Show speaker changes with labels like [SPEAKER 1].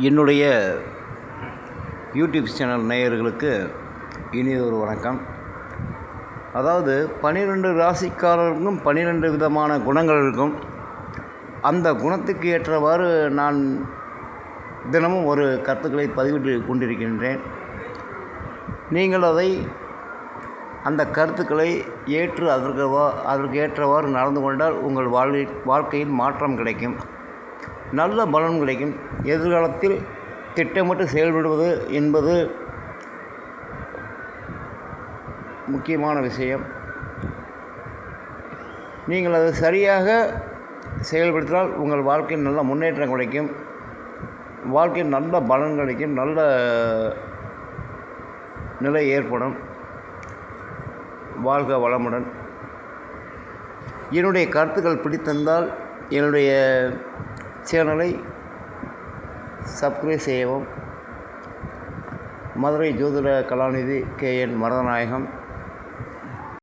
[SPEAKER 1] என்னுடைய YouTube channel நேயர்களுக்கு இனியொரு வணக்கம். அதாவது 12 ராசிக்காரர்களுக்கும் 12 விதமான குணங்கள் இருக்கும். அந்த குணத்துக்கு ஏற்றவாறு நான் தினமும் ஒரு கருத்துக்களை பதிவிட்டு கொண்டிருக்கின்றேன். நீங்கள் அந்த கருத்துக்களை ஏற்று அதற்கு ஏற்றவாறு நடந்து கொண்டால் உங்கள் வாழ்க்கையில் மாற்றம் கிடைக்கும், நல்ல பலன் கிடைக்கும். எதிர்காலத்தில் திட்டமிட்டு செயல்படுவது என்பது முக்கியமான விஷயம். நீங்கள் அதை சரியாக செயல்படுத்தினால் உங்கள் வாழ்க்கையில் நல்ல முன்னேற்றம் கிடைக்கும், வாழ்க்கையில் நல்ல பலன் கிடைக்கும், நல்ல நிலை ஏற்படும். வாழ்க வளமுடன். என்னுடைய கருத்துக்கள் பிடித்திருந்தால் என்னுடைய சேனலை சப்ஸ்கிரைப் செய்யவும். மதுரை ஜோதிட கலாநிதி KN மருதநாயகம்.